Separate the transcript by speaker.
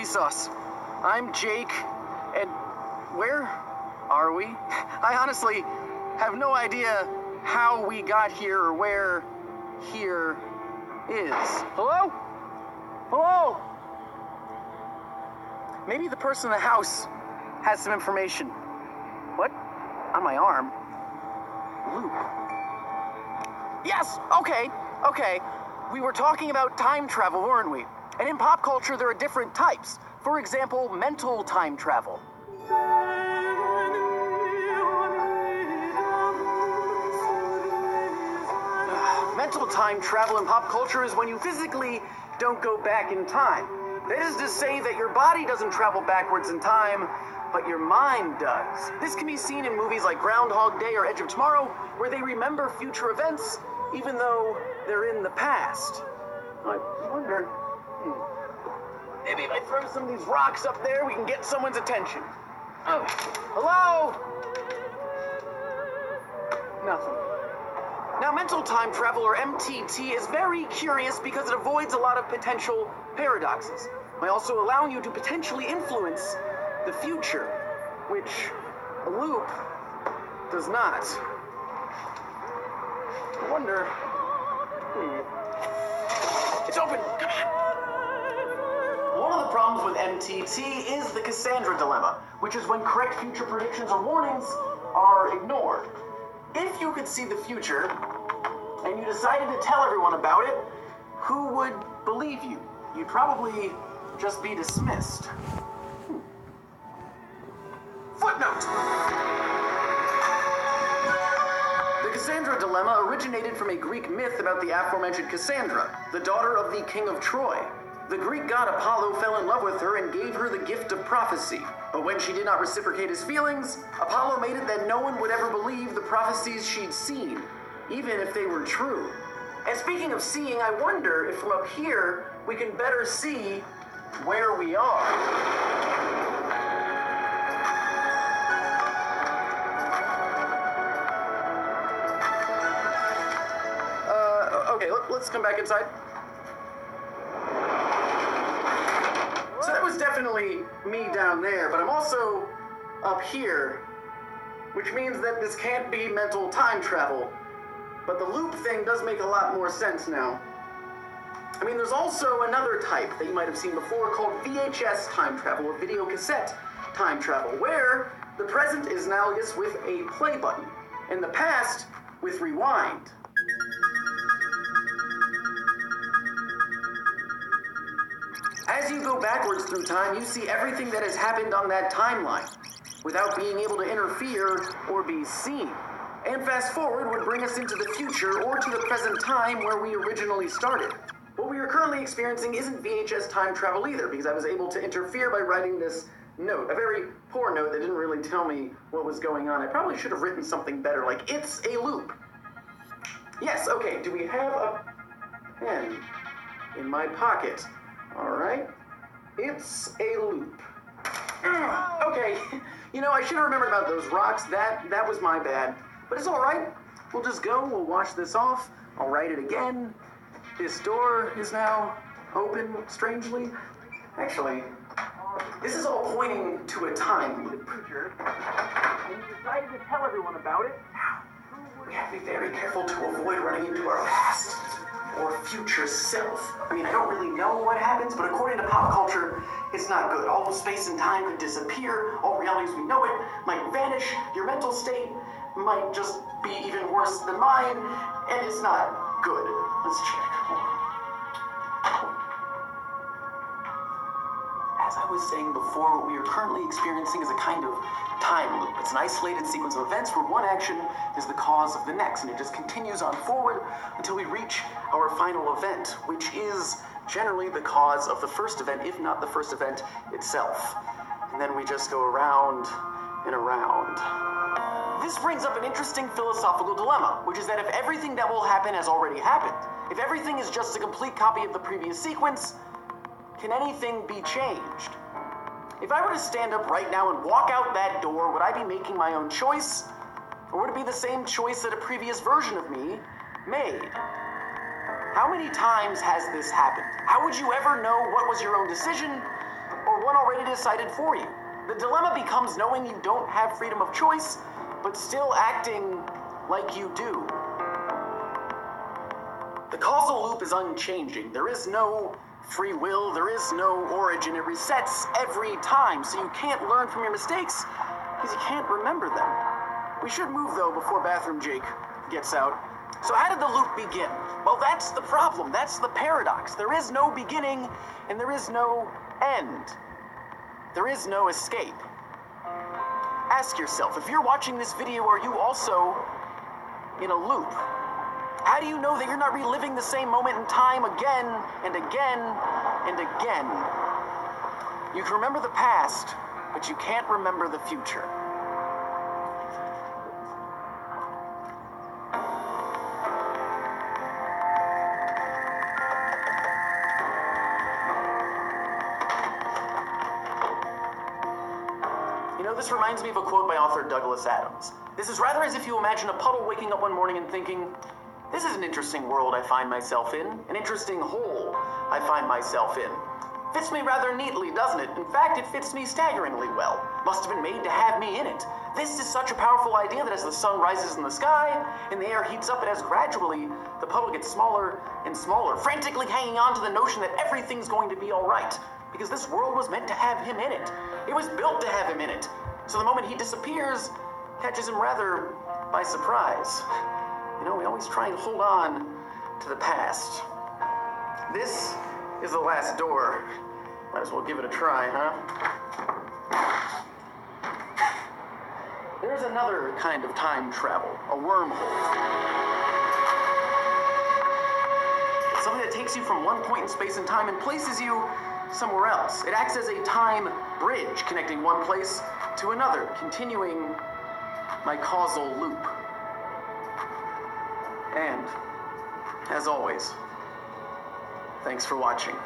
Speaker 1: Vsauce. I'm Jake, and where are we? I honestly have no idea how we got here or where here is. Hello? Hello? Maybe the person in the house has some information. What? On my arm? Luke. Yes! Okay. We were talking about time travel, weren't we? And in pop culture, there are different types. For example, mental time travel. Mental time travel in pop culture is when you physically don't go back in time. That is to say that your body doesn't travel backwards in time, but your mind does. This can be seen in movies like Groundhog Day or Edge of Tomorrow, where they remember future events even though they're in the past. I wonder, maybe if I throw some of these rocks up there, we can get someone's attention. Oh, hello? Nothing. Now, mental time travel, or MTT, is very curious because it avoids a lot of potential paradoxes, by also allowing you to potentially influence the future, which a loop does not. I wonder... It's open! Come on! One of the problems with MTT is the Cassandra dilemma, which is when correct future predictions or warnings are ignored. If you could see the future, and you decided to tell everyone about it, who would believe you? You'd probably just be dismissed. Footnote! The Cassandra dilemma originated from a Greek myth about the aforementioned Cassandra, the daughter of the king of Troy. The Greek god Apollo fell in love with her and gave her the gift of prophecy. But when she did not reciprocate his feelings, Apollo made it that no one would ever believe the prophecies she'd seen, even if they were true. And speaking of seeing, I wonder if from up here we can better see where we are. Okay, let's come back inside. So that was definitely me down there, but I'm also up here, which means that this can't be mental time travel. But the loop thing does make a lot more sense now. I mean, there's also another type that you might have seen before called VHS time travel, or video cassette time travel, where the present is analogous with a play button, and the past with rewind. As you go backwards through time, you see everything that has happened on that timeline, without being able to interfere or be seen. And fast forward would bring us into the future or to the present time where we originally started. What we are currently experiencing isn't VHS time travel either, because I was able to interfere by writing this note. A very poor note that didn't really tell me what was going on. I probably should have written something better, like, it's a loop. Yes, okay, do we have a pen in my pocket? Alright, it's a loop. Okay, you know, I should have remembered about those rocks. That was my bad. But it's alright. We'll just go, we'll wash this off. I'll write it again. This door is now open, strangely. Actually, this is all pointing to a time loop. And you decided to tell everyone about it. We have to be very careful to avoid running into our past or future self. I mean, I don't really know what happens, but according to pop culture, it's not good. All of space and time could disappear. All reality as we know it might vanish. Your mental state might just be even worse than mine, and it's not good. Let's check. As I was saying before, what we are currently experiencing is a kind of time loop. It's an isolated sequence of events where one action is the cause of the next, and it just continues on forward until we reach our final event, which is generally the cause of the first event, if not the first event itself. And then we just go around and around. This brings up an interesting philosophical dilemma, which is that if everything that will happen has already happened, if everything is just a complete copy of the previous sequence, can anything be changed? If I were to stand up right now and walk out that door, would I be making my own choice? Or would it be the same choice that a previous version of me made? How many times has this happened? How would you ever know what was your own decision or one already decided for you. The dilemma becomes knowing you don't have freedom of choice, but still acting like you do. The causal loop is unchanging. There is no free will, there is no origin. It resets every time, so you can't learn from your mistakes because you can't remember them. We should move, though, before Bathroom Jake gets out. So how did the loop begin? Well, that's the problem. That's the paradox. There is no beginning, and there is no end. There is no escape. Ask yourself, if you're watching this video, are you also in a loop? How do you know that you're not reliving the same moment in time again and again and again? You can remember the past, but you can't remember the future. You know, this reminds me of a quote by author Douglas Adams. This is rather as if you imagine a puddle waking up one morning and thinking, this is an interesting world I find myself in, an interesting hole I find myself in. Fits me rather neatly, doesn't it? In fact, it fits me staggeringly well. Must have been made to have me in it. This is such a powerful idea that as the sun rises in the sky and the air heats up, and as gradually the puddle gets smaller and smaller, frantically hanging on to the notion that everything's going to be all right, because this world was meant to have him in it. It was built to have him in it. So the moment he disappears, catches him rather by surprise. You know, we always try and hold on to the past. This is the last door. Might as well give it a try, huh? There's another kind of time travel, a wormhole. It's something that takes you from one point in space and time and places you somewhere else. It acts as a time bridge, connecting one place to another, continuing my causal loop. And, as always, thanks for watching.